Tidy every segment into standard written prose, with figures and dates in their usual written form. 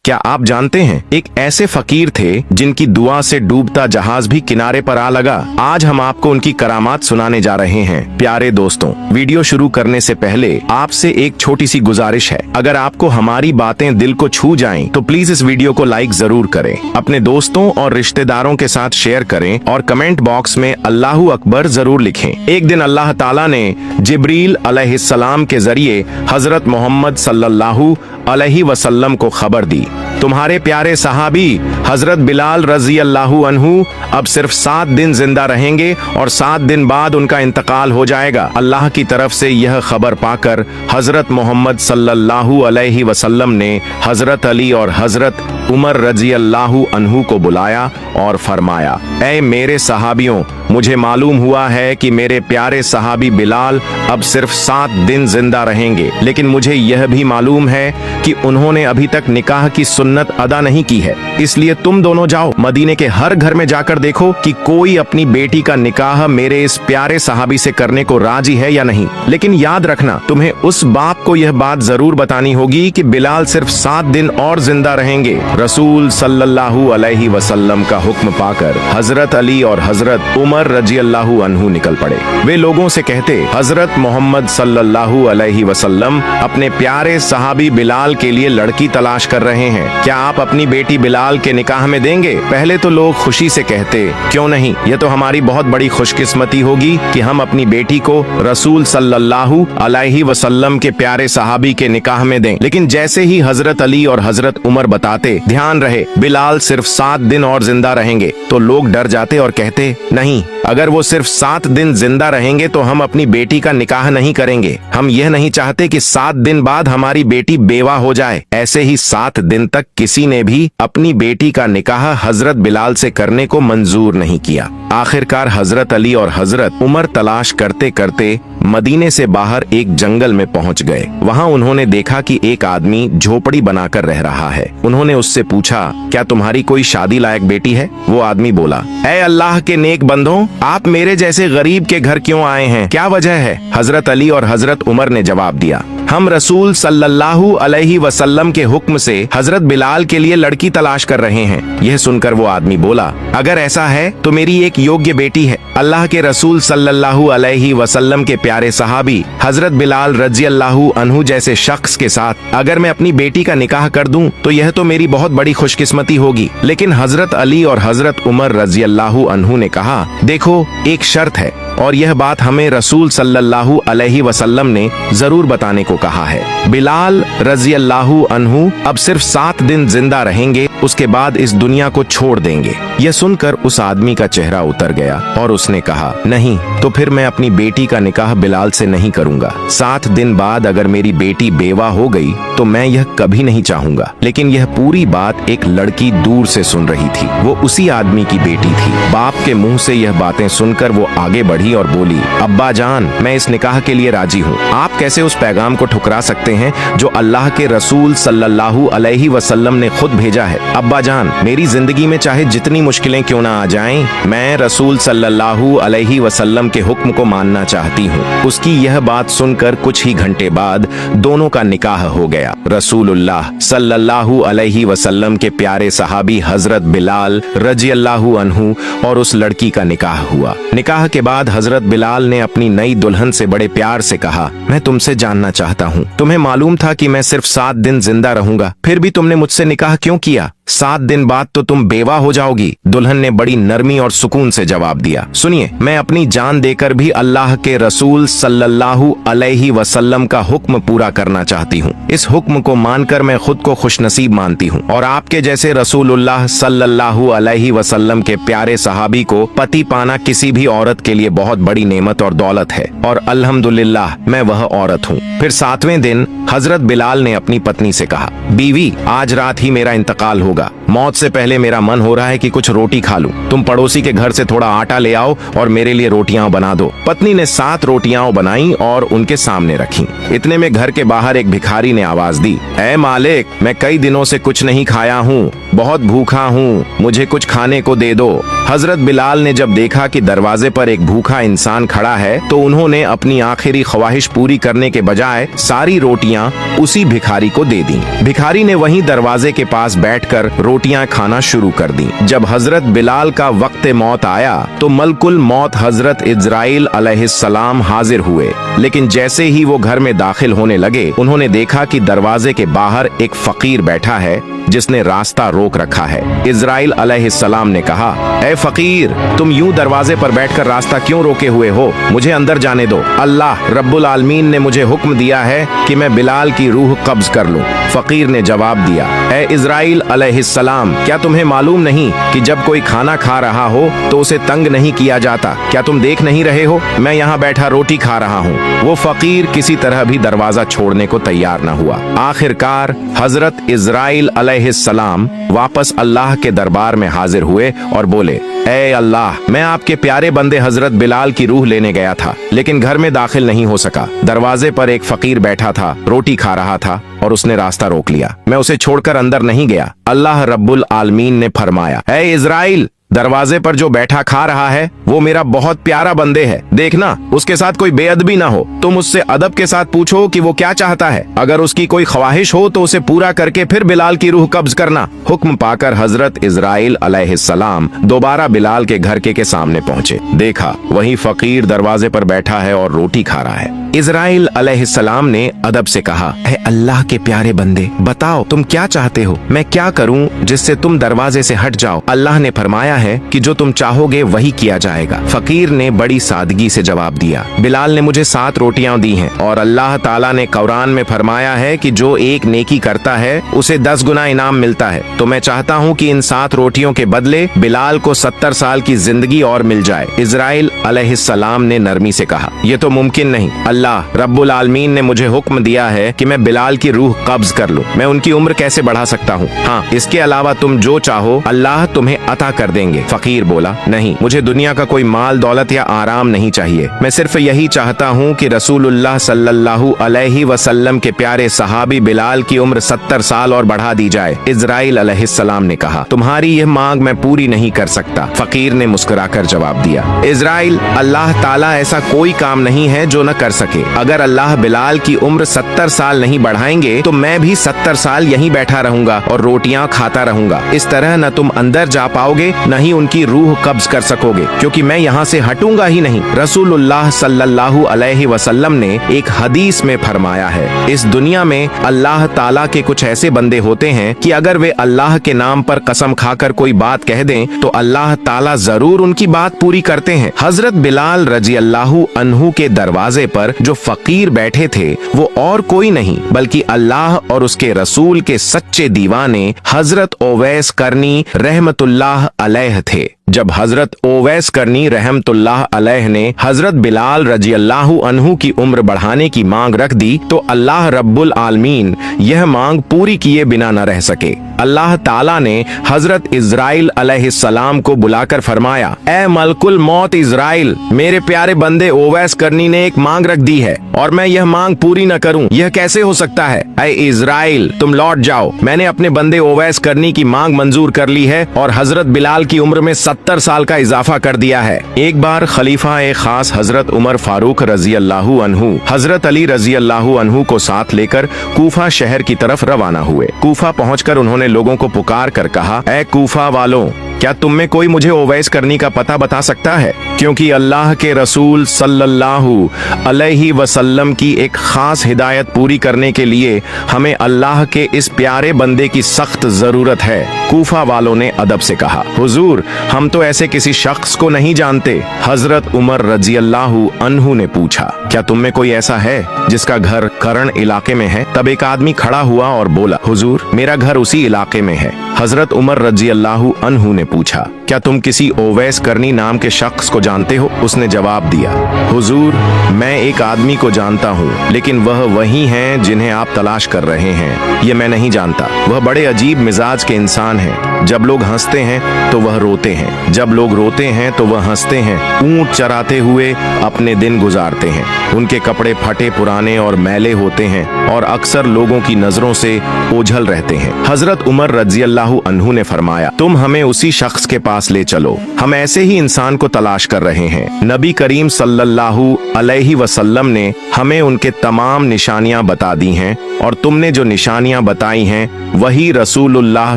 क्या आप जानते हैं एक ऐसे फकीर थे जिनकी दुआ से डूबता जहाज भी किनारे पर आ लगा। आज हम आपको उनकी करामात सुनाने जा रहे हैं। प्यारे दोस्तों, वीडियो शुरू करने से पहले आपसे एक छोटी सी गुजारिश है। अगर आपको हमारी बातें दिल को छू जाएं, तो प्लीज इस वीडियो को लाइक जरूर करें, अपने दोस्तों और रिश्तेदारों के साथ शेयर करें और कमेंट बॉक्स में अल्लाहू अकबर जरूर लिखें। एक दिन अल्लाह ताला ने जिब्रील अलैहिस्सलाम के जरिए हजरत मोहम्मद सल्लल्लाहु अलैहि वसल्लम को खबर दी, तुम्हारे प्यारे सहाबी हजरत बिलाल रजी अल्लाहु अन्हु अब सिर्फ 7 दिन जिंदा रहेंगे और 7 दिन बाद उनका इंतकाल हो जाएगा। अल्लाह की तरफ से यह खबर पाकर हजरत मोहम्मद सल्लल्लाहु अलैहि वसल्लम ने हजरत अली और हजरत उमर रजी अल्लाहु अन्हु को बुलाया और फरमाया, ऐ मेरे सहाबियों, मुझे मालूम हुआ है कि मेरे प्यारे सहाबी बिलाल अब सिर्फ 7 दिन जिंदा रहेंगे, लेकिन मुझे यह भी मालूम है कि उन्होंने अभी तक निकाह की सुन्नत अदा नहीं की है। इसलिए तुम दोनों जाओ, मदीने के हर घर में जाकर देखो कि कोई अपनी बेटी का निकाह मेरे इस प्यारे सहाबी से करने को राजी है या नहीं। लेकिन याद रखना, तुम्हें उस बाप को यह बात जरूर बतानी होगी कि बिलाल सिर्फ 7 दिन और जिंदा रहेंगे। रसूल सल्लल्लाहु अलैहि वसल्लम का हुक्म पाकर हजरत अली और हजरत उमर रजी अल्लाहु अन्हु निकल पड़े। वे लोगों से कहते, हजरत मोहम्मद सल्लल्लाहु अलैहि वसल्लम अपने प्यारे सहाबी बिलाल के लिए लड़की तलाश कर रहे हैं, क्या आप अपनी बेटी बिलाल के निकाह में देंगे? पहले तो लोग खुशी से कहते, क्यों नहीं, यह तो हमारी बहुत बड़ी खुशकिस्मती होगी कि हम अपनी बेटी को रसूल सल्लल्लाहु अलैहि वसल्लम के प्यारे सहाबी के निकाह में दें। लेकिन जैसे ही हजरत अली और हजरत उमर बताते, ध्यान रहे बिलाल सिर्फ 7 दिन और जिंदा रहेंगे, तो लोग डर जाते और कहते, नहीं, अगर वो सिर्फ 7 दिन जिंदा रहेंगे तो हम अपनी बेटी का निकाह नहीं करेंगे। हम यह नहीं चाहते कि 7 दिन बाद हमारी बेटी बेवा हो जाए। ऐसे ही 7 दिन तक किसी ने भी अपनी बेटी का निकाह हजरत बिलाल से करने को मंजूर नहीं किया। आखिरकार हजरत अली और हजरत उमर तलाश करते करते मदीने से बाहर एक जंगल में पहुंच गए। वहां उन्होंने देखा कि एक आदमी झोपड़ी बनाकर रह रहा है। उन्होंने उससे पूछा, क्या तुम्हारी कोई शादी लायक बेटी है? वो आदमी बोला, ऐ अल्लाह के नेक बंदों, आप मेरे जैसे गरीब के घर क्यों आए हैं? क्या वजह है? हजरत अली और हजरत उमर ने जवाब दिया, हम रसूल सल्लल्लाहु अलैहि वसल्लम के हुक्म से हजरत बिलाल के लिए लड़की तलाश कर रहे हैं। यह सुनकर वो आदमी बोला, अगर ऐसा है तो मेरी एक योग्य बेटी है। अल्लाह के रसूल सल्लल्लाहु अलैहि वसल्लम के प्यारे सहाबी हजरत बिलाल रजी अल्लाहु अन्हु जैसे शख्स के साथ अगर मैं अपनी बेटी का निकाह कर दूं तो यह तो मेरी बहुत बड़ी खुशकिस्मती होगी। लेकिन हजरत अली और हजरत उमर रजी अल्लाहु अन्हु ने कहा, देखो, एक शर्त है और यह बात हमें रसूल सल्लल्लाहु अलैहि वसल्लम ने जरूर बताने को कहा है। बिलाल रजी अल्लाहु अन्हु अब सिर्फ 7 दिन जिंदा रहेंगे, उसके बाद इस दुनिया को छोड़ देंगे। यह सुनकर उस आदमी का चेहरा उतर गया और उसने कहा, नहीं, तो फिर मैं अपनी बेटी का निकाह बिलाल से नहीं करूंगा। 7 दिन बाद अगर मेरी बेटी बेवा हो गई तो मैं यह कभी नहीं चाहूंगा। लेकिन यह पूरी बात एक लड़की दूर से सुन रही थी। वो उसी आदमी की बेटी थी। बाप के मुंह से यह बातें सुनकर वो आगे बढ़ी और बोली, अब्बा जान, मैं इस निकाह के लिए राजी हूँ। आप कैसे उस पैगाम को ठुकरा सकते हैं जो अल्लाह के रसूल सल्लल्लाहु अलैहि वसल्लम ने खुद भेजा है? अब्बा जान, मेरी जिंदगी में चाहे जितनी मुश्किलें क्यों ना आ जाएं, मैं रसूल सल्लल्लाहु अलैहि वसल्लम के हुक्म को मानना चाहती हूँ। उसकी यह बात सुनकर कुछ ही घंटे बाद दोनों का निकाह हो गया। रसूलुल्लाह सल्लल्लाहु अलैहि वसल्लम के प्यारे सहाबी हजरत बिलाल रजी अल्लाहु अन्हु और उस लड़की का निकाह हुआ। निकाह के बाद हजरत बिलाल ने अपनी नई दुल्हन से बड़े प्यार से कहा, मैं तुमसे जानना चाहता हूँ, तुम्हें मालूम था कि मैं सिर्फ 7 दिन जिंदा रहूंगा, फिर भी तुमने मुझसे निकाह क्यों किया? 7 दिन बाद तो तुम बेवा हो जाओगी। दुल्हन ने बड़ी नरमी और सुकून से जवाब दिया, सुनिए, मैं अपनी जान देकर भी अल्लाह के रसूल सल्लल्लाहु अलैहि वसल्लम का हुक्म पूरा करना चाहती हूँ। इस हुक्म को मानकर मैं खुद को खुशनसीब मानती हूँ और आपके जैसे रसूलुल्लाह सल्लल्लाहु अलैहि वसल्लम के प्यारे सहाबी को पति पाना किसी भी औरत के लिए बहुत बड़ी नेमत और दौलत है और अल्हम्दुलिल्लाह मैं वह औरत हूँ। फिर 7वें दिन हजरत बिलाल ने अपनी पत्नी से कहा, बीवी, आज रात ही मेरा इंतकाल हो होगा। मौत से पहले मेरा मन हो रहा है कि कुछ रोटी खा लूं। तुम पड़ोसी के घर से थोड़ा आटा ले आओ और मेरे लिए रोटियां बना दो। पत्नी ने 7 रोटियां बनाई और उनके सामने रखी। इतने में घर के बाहर एक भिखारी ने आवाज दी, ऐ मालिक, मैं कई दिनों से कुछ नहीं खाया हूँ, बहुत भूखा हूँ, मुझे कुछ खाने को दे दो। हजरत बिलाल ने जब देखा कि दरवाजे पर एक भूखा इंसान खड़ा है तो उन्होंने अपनी आखिरी ख्वाहिश पूरी करने के बजाय सारी रोटियां उसी भिखारी को दे दी। भिखारी ने वहीं दरवाजे के पास बैठकर रोटियां खाना शुरू कर दी। जब हजरत बिलाल का वक्त मौत आया तो मलकुल मौत हजरत इजराइल अलैहिस्सलाम हाजिर हुए, लेकिन जैसे ही वो घर में दाखिल होने लगे उन्होंने देखा कि दरवाजे के बाहर एक फकीर बैठा है जिसने रास्ता रोक रखा है। इजराइल अलैहिस्सलाम ने कहा, ऐ फकीर, तुम यूं दरवाजे पर बैठकर रास्ता क्यों रोके हुए हो? मुझे अंदर जाने दो। अल्लाह रब्बुल आलमीन ने मुझे हुक्म दिया है कि मैं बिलाल की रूह कब्ज कर लूं। फकीर ने जवाब दिया, ऐ इजराइल अलैहिस्सलाम, क्या तुम्हें मालूम नहीं कि जब कोई खाना खा रहा हो तो उसे तंग नहीं किया जाता? क्या तुम देख नहीं रहे हो? मैं यहाँ बैठा रोटी खा रहा हूँ। वो फकीर किसी तरह भी दरवाजा छोड़ने को तैयार न हुआ। आखिरकार हजरत इजराइल अलैहिस्सलाम वापस अल्लाह के दरबार में हाजिर हुए और बोले, ऐ अल्लाह, मैं आपके प्यारे बंदे हजरत बिलाल की रूह लेने गया था, लेकिन घर में दाखिल नहीं हो सका। दरवाजे पर एक फकीर बैठा था, रोटी खा रहा था और उसने रास्ता रोक लिया। मैं उसे छोड़कर अंदर नहीं गया। अल्लाह रब्बुल आलमीन ने फरमाया, ऐ इजराइल, दरवाजे पर जो बैठा खा रहा है वो मेरा बहुत प्यारा बंदे है। देखना उसके साथ कोई बेअदबी ना हो। तुम उससे अदब के साथ पूछो कि वो क्या चाहता है। अगर उसकी कोई ख्वाहिश हो तो उसे पूरा करके फिर बिलाल की रूह कब्ज करना। हुक्म पाकर हजरत इजराइल अलैहिस्सलाम दोबारा बिलाल के घर के सामने पहुंचे। देखा वही फकीर दरवाजे पर बैठा है और रोटी खा रहा है। इजराइल अलैहिस्सलाम ने अदब से कहा, है अल्लाह के प्यारे बंदे, बताओ तुम क्या चाहते हो? मैं क्या करूं जिससे तुम दरवाजे से हट जाओ? अल्लाह ने फरमाया है कि जो तुम चाहोगे वही किया जाएगा। फकीर ने बड़ी सादगी से जवाब दिया, बिलाल ने मुझे 7 रोटियां दी हैं और अल्लाह ताला ने कुरान में फरमाया है कि जो एक नेकी करता है उसे 10 गुना इनाम मिलता है। तो मैं चाहता हूँ कि इन 7 रोटियों के बदले बिलाल को 70 साल की जिंदगी और मिल जाए। इजराइल अलैहिस्सलाम ने नरमी से कहा, यह तो मुमकिन नहीं। अल्लाह रब्बुल आलमीन ने मुझे हुक्म दिया है कि मैं बिलाल की रूह कब्ज कर लूं। मैं उनकी उम्र कैसे बढ़ा सकता हूँ? हाँ, इसके अलावा तुम जो चाहो अल्लाह तुम्हें अता कर देंगे। फकीर बोला, नहीं, मुझे दुनिया का कोई माल दौलत या आराम नहीं चाहिए। मैं सिर्फ यही चाहता हूँ कि रसूलुल्लाह सल्लल्लाहु अलैहि वसल्लम के प्यारे सहाबी बिलाल की उम्र 70 साल और बढ़ा दी जाए। इजराइल अलैहिस्सलाम ने कहा, तुम्हारी यह मांग मैं पूरी नहीं कर सकता। फकीर ने मुस्कुराकर जवाब दिया, इजराइल, अल्लाह ताला ऐसा कोई काम नहीं है जो न कर सके। अगर अल्लाह बिलाल की उम्र 70 साल नहीं बढ़ाएंगे तो मैं भी 70 साल यहीं बैठा रहूंगा और रोटियां खाता रहूंगा। इस तरह न तुम अंदर जा पाओगे न ही उनकी रूह कब्ज कर सकोगे, क्योंकि मैं यहाँ से हटूंगा ही नहीं। रसूलुल्लाह सल्लल्लाहु अलैहि वसल्लम ने एक हदीस में फरमाया है, इस दुनिया में अल्लाह ताला के कुछ ऐसे बंदे होते हैं कि अगर वे अल्लाह के नाम पर कसम खाकर कोई बात कह दें तो अल्लाह ताला जरूर उनकी बात पूरी करते हैं। हजरत बिलाल रजी अल्लाहु अन्हु के दरवाजे पर जो फकीर बैठे थे वो और कोई नहीं बल्कि अल्लाह और उसके रसूल के सच्चे दीवाने हजरत ओवैस करनी रहमतुल्लाह अलैह थे। जब हजरत ओवैस करनी रहमतुल्लाह अलैह ने हजरत बिलाल रजी अल्लाहु अन्हु की उम्र बढ़ाने की मांग रख दी तो अल्लाह रब्बुल आलमीन यह मांग पूरी किए बिना न रह सके। अल्लाह ताला ने हजरत इजराइल अलैहिस्सलाम को बुलाकर फरमाया, ए मलकुल मौत इजराइल, मेरे प्यारे बंदे ओवैस करनी ने एक मांग रख दी है और मैं यह मांग पूरी न करूं, यह कैसे हो सकता है? ऐ इजराइल, तुम लौट जाओ। मैंने अपने बंदे ओवैस करनी की मांग मंजूर कर ली है और हजरत बिलाल की उम्र में 70 साल का इजाफा कर दिया है। एक बार खलीफा ए खास हजरत उमर फारूक रजी अल्लाहु अन्हु हजरत अली रजी अल्लाहु अन्हु को साथ लेकर कूफा शहर की तरफ रवाना हुए। कूफा पहुंचकर उन्होंने लोगों को पुकार कर कहा, ऐ कूफा वालों, क्या तुम में कोई मुझे ओवैस करनी का पता बता सकता है? क्योंकि अल्लाह के रसूल सल्लल्लाहु अलैहि वसल्लम की एक खास हिदायत पूरी करने के लिए हमें अल्लाह के इस प्यारे बंदे की सख्त जरूरत है। कूफा वालों ने अदब से कहा, हुजूर, हम तो ऐसे किसी शख्स को नहीं जानते। हजरत उमर रजी अल्लाहु अन्हु ने पूछा, क्या तुम में कोई ऐसा है जिसका घर करण इलाके में है। तब एक आदमी खड़ा हुआ और बोला, हुजूर, मेरा घर उसी इलाके में है। हजरत उमर रजी अल्लाहु अन्हु ने पूछा, क्या तुम किसी ओवैस करनी नाम के शख्स को जानते हो? उसने जवाब दिया, हुजूर, मैं एक आदमी को जानता हूँ, लेकिन वह वही हैं जिन्हें आप तलाश कर रहे हैं। ये मैं नहीं जानता। वह बड़े अजीब मिजाज के इंसान हैं। जब लोग हंसते हैं तो वह रोते हैं, जब लोग रोते हैं तो वह हंसते हैं। ऊंट चराते हुए अपने दिन गुजारते हैं। उनके कपड़े फटे पुराने और मैले होते हैं और अक्सर लोगों की नजरों से ओझल रहते हैं। हजरत उमर रजी अल्लाहु अन्हु ने फरमाया, तुम हमें उसी शख्स के पास ले चलो। हम ऐसे ही इंसान को तलाश कर रहे हैं। नबी करीम सल्लल्लाहु अलैहि वसल्लम ने हमें उनके तमाम निशानियां बता दी हैं और तुमने जो निशानियां बताई हैं वही रसूलुल्लाह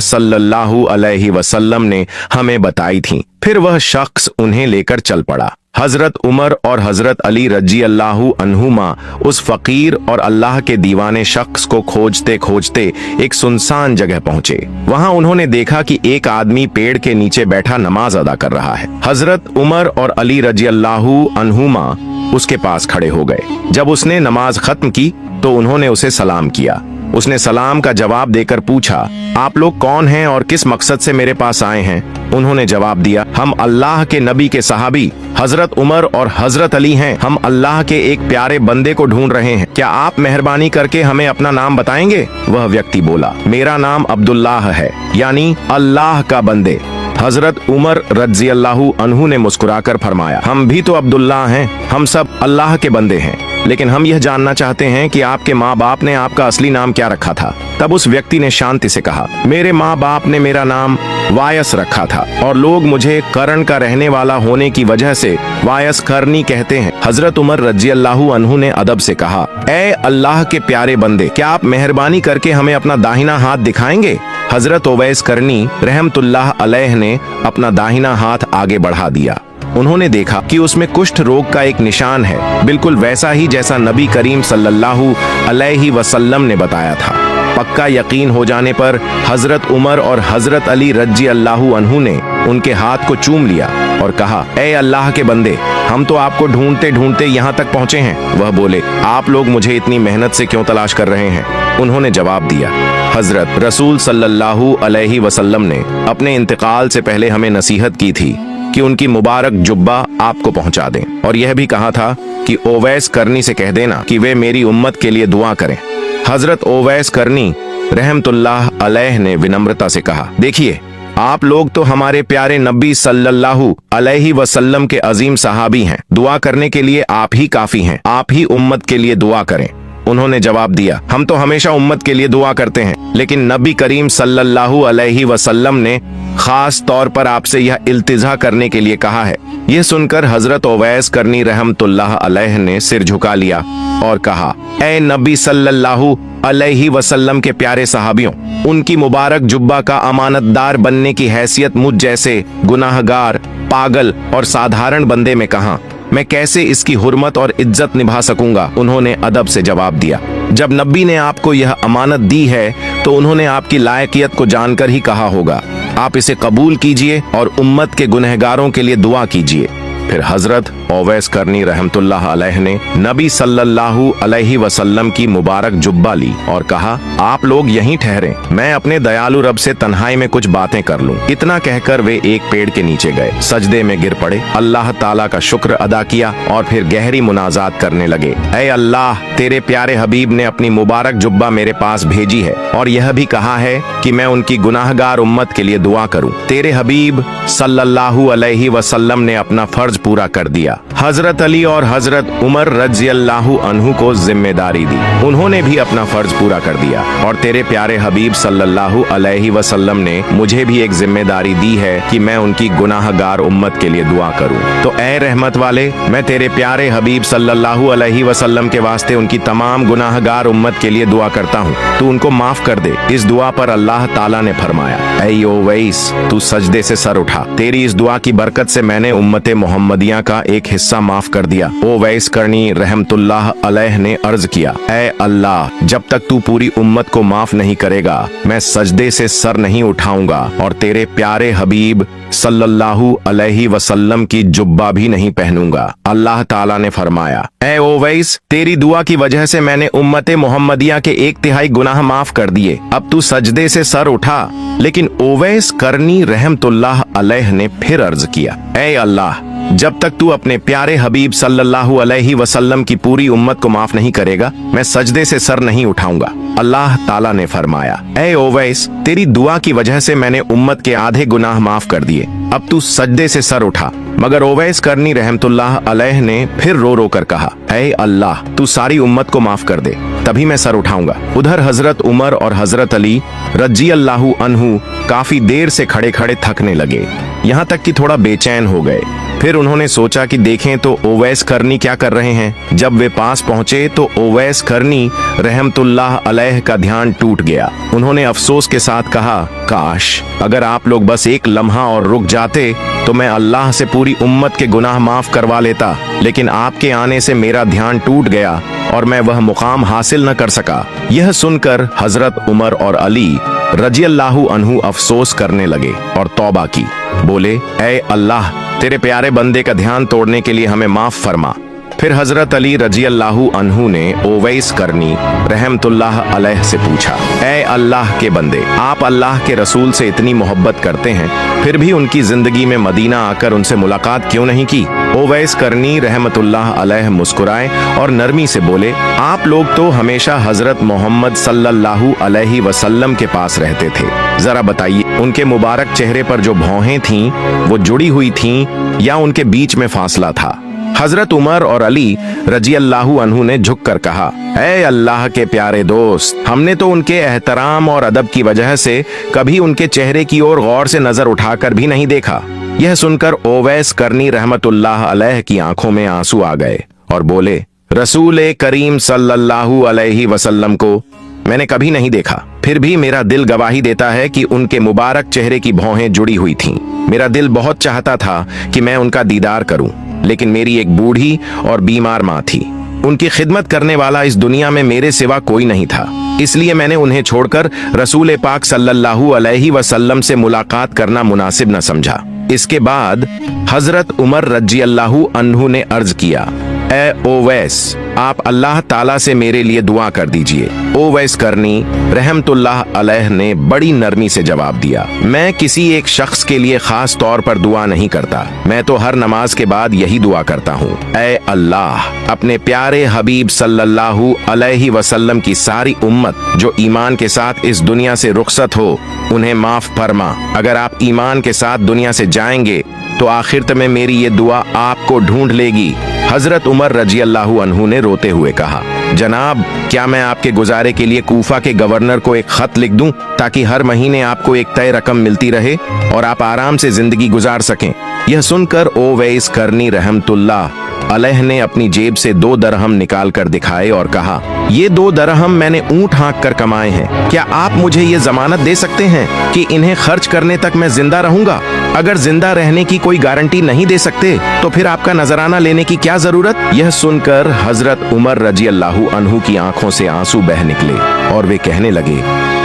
सल्लल्लाहु अलैहि वसल्लम ने हमें बताई थीं। फिर वह शख्स उन्हें लेकर चल पड़ा। हजरत उमर और हजरत अली रजी अल्लाहु अन्हुमा उस फकीर और अल्लाह के दीवाने शख्स को खोजते खोजते एक सुनसान जगह पहुंचे। वहां उन्होंने देखा कि एक आदमी पेड़ के नीचे बैठा नमाज अदा कर रहा है। हजरत उमर और अली रजी अल्लाहु अन्हुमा उसके पास खड़े हो गए। जब उसने नमाज खत्म की तो उन्होंने उसे सलाम किया। उसने सलाम का जवाब देकर पूछा, आप लोग कौन हैं और किस मकसद से मेरे पास आए हैं? उन्होंने जवाब दिया, हम अल्लाह के नबी के सहाबी हजरत उमर और हजरत अली हैं। हम अल्लाह के एक प्यारे बंदे को ढूंढ रहे हैं। क्या आप मेहरबानी करके हमें अपना नाम बताएंगे? वह व्यक्ति बोला, मेरा नाम अब्दुल्लाह है, यानी अल्लाह का बंदे। हजरत उमर रजी अल्लाहु अन्हु ने मुस्कुराकर फरमाया, हम भी तो अब्दुल्लाह हैं, हम सब अल्लाह के बंदे हैं, लेकिन हम यह जानना चाहते हैं कि आपके माँ बाप ने आपका असली नाम क्या रखा था। तब उस व्यक्ति ने शांति से कहा, मेरे माँ बाप ने मेरा नाम वायस रखा था और लोग मुझे करण का रहने वाला होने की वजह से वायस करनी कहते हैं। हजरत उमर रजी अल्लाहु अन्हु ने अदब से कहा, ए अल्लाह के प्यारे बंदे, क्या आप मेहरबानी करके हमें अपना दाहिना हाथ दिखाएंगे? हजरत ओवैस करनी रहमतुल्लाह अलैह ने अपना दाहिना हाथ आगे बढ़ा दिया। उन्होंने देखा कि उसमें कुष्ठ रोग का एक निशान है, बिल्कुल वैसा ही जैसा नबी करीम सल्लल्लाहु अलैहि वसल्लम ने बताया था। पक्का यकीन हो जाने पर हजरत उमर और हजरत अली रजी अल्लाहु अन्हु ने उनके हाथ को चूम लिया और कहा, ए अल्लाह के बंदे, हम तो आपको ढूंढते ढूंढते यहाँ तक पहुँचे हैं। वह बोले, आप लोग मुझे इतनी मेहनत से क्यों तलाश कर रहे हैं? उन्होंने जवाब दिया, हजरत रसूल सल्लल्लाहु अलैहि वसल्लम ने अपने इंतकाल से पहले हमें नसीहत की थी कि उनकी मुबारक जुब्बा आपको पहुंचा दें, और यह भी कहा था कि ओवैस करनी से कह देना कि वे मेरी उम्मत के लिए दुआ करें। हजरत ओवैस करनी रहमतुल्लाह अलैह ने विनम्रता से कहा, देखिए, आप लोग तो हमारे प्यारे नबी सल्लल्लाहु अलैहि वसल्लम के अजीम सहाबी हैं। दुआ करने के लिए आप ही काफी हैं। आप ही उम्मत के लिए दुआ करें। उन्होंने जवाब दिया, हम तो हमेशा उम्मत के लिए दुआ करते हैं, लेकिन नबी करीम सल्लल्लाहु अलैहि वसल्लम ने खास तौर पर आपसे यह इल्तिजा करने के लिए कहा है। यह सुनकर हजरत ओवैस करनी रहमतुल्लाह अलैह ने सिर झुका लिया और कहा, ए नबी सल्लल्लाहु अलैहि वसल्लम के प्यारे सहाबियों, उनकी मुबारक जुब्बा का अमानतदार बनने की हैसियत मुझ जैसे गुनाहगार, पागल और साधारण बंदे में कहाँ? मैं कैसे इसकी हुर्मत और इज्जत निभा सकूंगा? उन्होंने अदब से जवाब दिया, जब नबी ने आपको यह अमानत दी है तो उन्होंने आपकी लायकियत को जानकर ही कहा होगा। आप इसे कबूल कीजिए और उम्मत के गुनहगारों के लिए दुआ कीजिए। फिर हजरत ओवैस करनी रहमतुल्लाह अलैह ने नबी सल्लल्लाहु अलैहि वसल्लम की मुबारक जुब्बा ली और कहा, आप लोग यहीं ठहरें, मैं अपने दयालु रब से तन्हाई में कुछ बातें कर लूं। इतना कहकर वे एक पेड़ के नीचे गए, सजदे में गिर पड़े, अल्लाह ताला का शुक्र अदा किया और फिर गहरी मुनाजात करने लगे। ऐ अल्लाह, तेरे प्यारे हबीब ने अपनी मुबारक जुब्बा मेरे पास भेजी है और यह भी कहा है कि मैं उनकी गुनाहगार उम्मत के लिए दुआ करूं। तेरे हबीब सल्लल्लाहु अलैहि वसल्लम ने अपना फर्ज पूरा कर दिया। हजरत अली और हजरत उमर रजी अल्लाहु अन्हु को जिम्मेदारी दी, उन्होंने भी अपना फर्ज पूरा कर दिया और तेरे प्यारे हबीब सल्लल्लाहु अलैहि वसल्लम ने मुझे भी एक जिम्मेदारी दी है कि मैं उनकी गुनाहगार उम्मत के लिए दुआ करूं। तो ऐ रहमत वाले, मैं तेरे प्यारे हबीब सल्लल्लाहु अलैहि वसल्लम के वास्ते उनकी तमाम गुनाहगार उम्मत के लिए दुआ करता हूँ, तू उनको माफ कर दे। इस दुआ पर अल्लाह ताला ने फरमाया, ऐ ओवैस, तू सजदे से सर उठा, तेरी इस दुआ की बरकत से मैंने उम्मते मोहम्मदिया का एक हिस्सा गुस्सा माफ कर दिया। ओवैस करनी रहमतुल्लाह अलैह ने अर्ज किया, ऐ अल्लाह, जब तक तू पूरी उम्मत को माफ नहीं करेगा मैं सजदे से सर नहीं उठाऊंगा और तेरे प्यारे हबीब सल्लल्लाहु अलैहि वसल्लम की जुब्बा भी नहीं पहनूंगा। अल्लाह ताला ने फरमाया, ऐ ओवैस, तेरी दुआ की वजह से मैंने उम्मत मोहम्मदिया के 1/3 गुनाह माफ कर दिए, अब तू सजदे से सर उठा। लेकिन ओवैस करनी रहमतुल्लाह अलैह ने फिर अर्ज किया, ऐ अल्लाह, जब तक तू अपने प्यारे हबीब सल्लल्लाहु अलैहि वसल्लम की पूरी उम्मत को माफ नहीं करेगा मैं सजदे से सर नहीं उठाऊंगा। अल्लाह ताला ने फरमाया, ऐ ओवैस, तेरी दुआ की वजह से मैंने उम्मत के आधे गुनाह माफ कर दिए, अब तू सजदे से सर उठा। मगर ओवैस करनी रहमतुल्लाह अलैह ने फिर रो रो कर कहा, ऐ अल्लाह, तू सारी उम्मत को माफ कर दे, तभी मैं सर उठाऊंगा। उधर हजरत उमर और हजरत अली रज़ियल्लाहु अन्हु काफी देर से खड़े खड़े थकने लगे, यहाँ तक कि थोड़ा बेचैन हो गए। फिर उन्होंने सोचा कि देखें तो ओवैस करनी क्या कर रहे हैं। जब वे पास पहुंचे तो ओवैस करनी रहमतुल्लाह अलैह का ध्यान टूट गया। उन्होंने अफसोस के साथ कहा, काश अगर आप लोग बस एक लम्हा और रुक जाते तो मैं अल्लाह से पूरी उम्मत के गुनाह माफ करवा लेता, लेकिन आपके आने से मेरा ध्यान टूट गया और मैं वह मुकाम हासिल न कर सका। यह सुनकर हजरत उमर और अली रज़ियल्लाहु अन्हु अफसोस करने लगे और तौबा की। बोले, ऐ अल्लाह, तेरे प्यारे बंदे का ध्यान तोड़ने के लिए हमें माफ फरमा। फिर हजरत अली रज़ियल्लाहु अन्हु ने ओवैस करनी रहमतुल्लाह अलैह से पूछा, ऐ अल्लाह के बंदे, आप अल्लाह के रसूल से इतनी मोहब्बत करते हैं, फिर भी उनकी जिंदगी में मदीना आकर उनसे मुलाकात क्यों नहीं की? ओवैस करनी रहमतुल्लाह अलैह मुस्कुराए और नरमी से बोले, आप लोग तो हमेशा हजरत मोहम्मद सल्लल्लाहु अलैहि वसल्लम के पास रहते थे, जरा बताइए उनके मुबारक चेहरे पर जो भौहें थीं वो जुड़ी हुई थीं या उनके बीच में फासला था? हजरत उमर और अली रज़ियल्लाहु अन्हु ने झुककर कहा, ऐ अल्लाह के प्यारे दोस्त, हमने तो उनके एहतराम और अदब की वजह से कभी उनके चेहरे की ओर गौर से नजर उठाकर भी नहीं देखा। यह सुनकर ओवैस करनी रहमतुल्लाह अलैह की आंखों में आंसू आ गए और बोले, रसूल करीम सल्लल्लाहु अलैहि वसल्लम को मैंने कभी नहीं देखा, फिर भी मेरा दिल गवाही देता है कि उनके मुबारक चेहरे की भौहें जुड़ी हुई थीं। मेरा दिल बहुत चाहता था कि मैं उनका दीदार करूं, लेकिन मेरी एक बूढ़ी और बीमार माँ थी, उनकी खिदमत करने वाला इस दुनिया में मेरे सिवा कोई नहीं था, इसलिए मैंने उन्हें छोड़कर रसूल पाक सल्लल्लाहु अलैहि वसल्लम से मुलाकात करना मुनासिब न समझा। इसके बाद हजरत उमर रज़ियल्लाहु अन्हु ने अर्ज किया, ऐ ओवैस, आप अल्लाह ताला से मेरे लिए दुआ कर दीजिए। ओवैस करनी रहमतुल्लाह अलैह ने बड़ी नरमी से जवाब दिया, मैं किसी एक शख्स के लिए खास तौर पर दुआ नहीं करता, मैं तो हर नमाज के बाद यही दुआ करता हूँ, ऐ अल्लाह, अपने प्यारे हबीब सल्लल्लाहु अलैहि वसल्लम की सारी उम्मत जो ईमान के साथ इस दुनिया से रुखसत हो उन्हें माफ फरमा। अगर आप ईमान के साथ दुनिया से जाएंगे तो आखिरत में मेरी ये दुआ आपको ढूंढ लेगी। हजरत उमर रज़ियल्लाहु अन्हु ने रोते हुए कहा, जनाब, क्या मैं आपके गुजारे के लिए कूफा के गवर्नर को एक खत लिख दूं ताकि हर महीने आपको एक तय रकम मिलती रहे और आप आराम से जिंदगी गुजार सकें? यह सुनकर ओवैस करनी रहमतुल्लाह अलैह ने अपनी जेब से 2 दरहम निकाल कर दिखाए और कहा, ये 2 दरहम मैंने ऊंट हाँक कर कमाए हैं, क्या आप मुझे ये जमानत दे सकते हैं कि इन्हें खर्च करने तक मैं जिंदा रहूंगा? अगर जिंदा रहने की कोई गारंटी नहीं दे सकते तो फिर आपका नजराना लेने की क्या जरूरत? यह सुनकर हजरत उमर रज़ियल्लाहु अन्हु की आंखों से आंसू बह निकले और वे कहने लगे,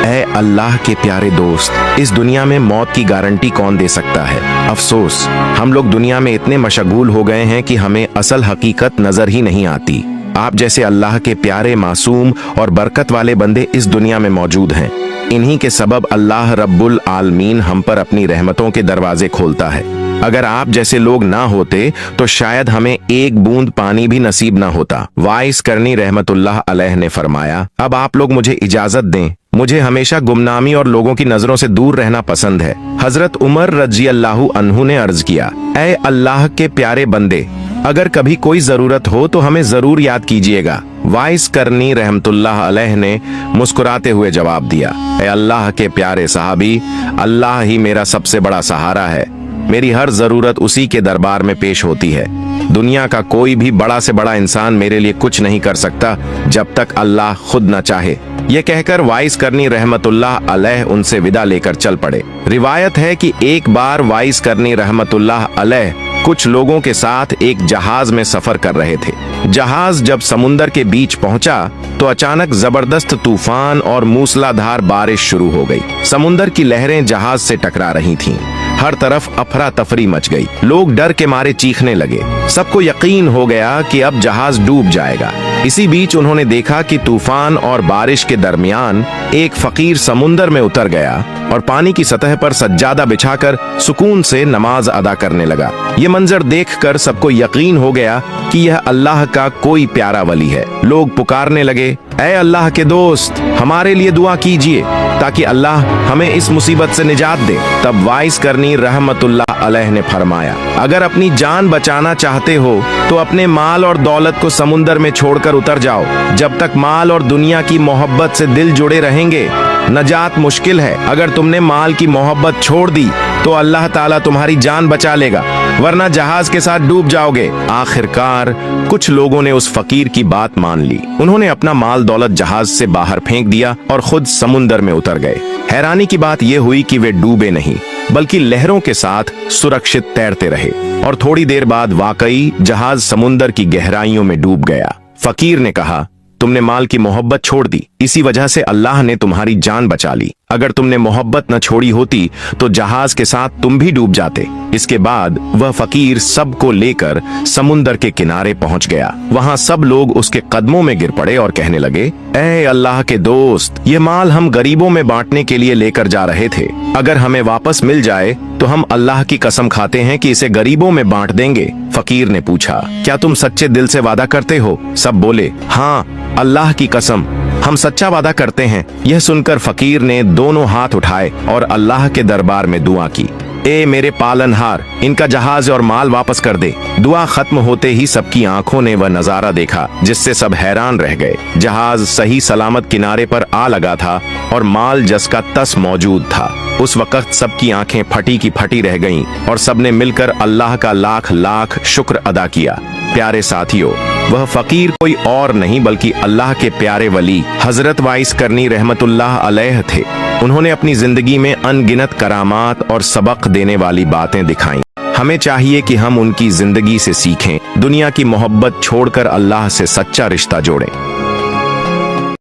ऐ अल्लाह के प्यारे दोस्त, इस दुनिया में मौत की गारंटी कौन दे सकता है? अफसोस, हम लोग दुनिया में इतने मशगूल हो गए हैं कि हमें असल हकीकत नजर ही नहीं आती। आप जैसे अल्लाह के प्यारे मासूम और बरकत वाले बंदे इस दुनिया में मौजूद हैं, इन्हीं के सबब अल्लाह रब्बुल आलमीन हम पर अपनी रहमतों के दरवाजे खोलता है। अगर आप जैसे लोग ना होते तो शायद हमें एक बूंद पानी भी नसीब ना होता। वाइस करनी रहमतुल्लाह अलैह ने फरमाया, अब आप लोग मुझे इजाजत दें, मुझे हमेशा गुमनामी और लोगों की नजरों से दूर रहना पसंद है। हजरत उमर रज़ियल्लाहु अन्हु ने अर्ज किया, ऐ अल्लाह के प्यारे बंदे, अगर कभी कोई जरूरत हो तो हमें जरूर याद कीजिएगा। वाइस करनी रहमतुल्लाह अलैह ने मुस्कुराते हुए जवाब दिया, ऐ अल्लाह के प्यारे साहबी, अल्लाह ही मेरा सबसे बड़ा सहारा है, मेरी हर जरूरत उसी के दरबार में पेश होती है। दुनिया का कोई भी बड़ा से बड़ा इंसान मेरे लिए कुछ नहीं कर सकता जब तक अल्लाह खुद न चाहे। यह कहकर वाइस करनी रहमतुल्लाह अलैह उनसे विदा लेकर चल पड़े। रिवायत है कि एक बार वाइस करनी रहमतुल्लाह अलैह कुछ लोगों के साथ एक जहाज में सफर कर रहे थे। जहाज जब समुंदर के बीच पहुंचा तो अचानक जबरदस्त तूफान और मूसलाधार बारिश शुरू हो गई। समुंदर की लहरें जहाज से टकरा रही थीं। हर तरफ अफरा तफरी मच गई। लोग डर के मारे चीखने लगे। सबको यकीन हो गया कि अब जहाज डूब जाएगा। इसी बीच उन्होंने देखा कि तूफान और बारिश के दरमियान एक फकीर समुंदर में उतर गया और पानी की सतह पर सज्जादा बिछाकर सुकून से नमाज अदा करने लगा। ये मंजर देखकर सबको यकीन हो गया कि यह अल्लाह का कोई प्यारा वली है। लोग पुकारने लगे, ऐ अल्लाह के दोस्त, हमारे लिए दुआ कीजिए ताकि अल्लाह हमें इस मुसीबत से निजात दे। तब वाइस करनी रहमतुल्लाह अलैह ने फरमाया, अगर अपनी जान बचाना चाहते हो तो अपने माल और दौलत को समुंदर में छोड़कर उतर जाओ। जब तक माल और दुनिया की मोहब्बत से दिल जुड़े रहेंगे, नजात मुश्किल है। अगर तुमने माल की मोहब्बत छोड़ दी तो अल्लाह ताला तुम्हारी जान बचा लेगा, वरना जहाज के साथ डूब जाओगे। आखिरकार कुछ लोगों ने उस फकीर की बात मान ली। उन्होंने अपना माल दौलत जहाज से बाहर फेंक दिया और खुद समुंदर में उतर गए। हैरानी की बात यह हुई कि वे डूबे नहीं, बल्कि लहरों के साथ सुरक्षित तैरते रहे और थोड़ी देर बाद वाकई जहाज समुंदर की गहराइयों में डूब गया। फकीर ने कहा, तुमने माल की मोहब्बत छोड़ दी, इसी वजह से अल्लाह ने तुम्हारी जान बचा ली। अगर तुमने मोहब्बत न छोड़ी होती तो जहाज के साथ तुम भी डूब जाते। इसके बाद वह फकीर सबको लेकर समुंदर के किनारे पहुंच गया। वहां सब लोग उसके कदमों में गिर पड़े और कहने लगे, ऐ अल्लाह के दोस्त, ये माल हम गरीबों में बांटने के लिए लेकर जा रहे थे। अगर हमें वापस मिल जाए तो हम अल्लाह की कसम खाते हैं कि इसे गरीबों में बांट देंगे। फकीर ने पूछा, क्या तुम सच्चे दिल से वादा करते हो? सब बोले, हाँ अल्लाह की कसम, हम सच्चा वादा करते हैं। यह सुनकर फकीर ने दोनों हाथ उठाए और अल्लाह के दरबार में दुआ की, ए मेरे पालनहार, इनका जहाज और माल वापस कर दे। दुआ खत्म होते ही सबकी आंखों ने वह नजारा देखा जिससे सब हैरान रह गए। जहाज सही सलामत किनारे पर आ लगा था और माल जस का तस मौजूद था। उस वक्त सबकी आंखें फटी की फटी रह गईं और सबने मिलकर अल्लाह का लाख लाख शुक्र अदा किया। प्यारे साथियों, वह फकीर कोई और नहीं बल्कि अल्लाह के प्यारे वली हजरत वाइस करनी रहमतुल्लाह अलैह थे। उन्होंने अपनी जिंदगी में अनगिनत करामात और सबक देने वाली बातें दिखाई। हमें चाहिए कि हम उनकी जिंदगी से सीखें, दुनिया की मोहब्बत छोड़कर अल्लाह से सच्चा रिश्ता जोड़ें।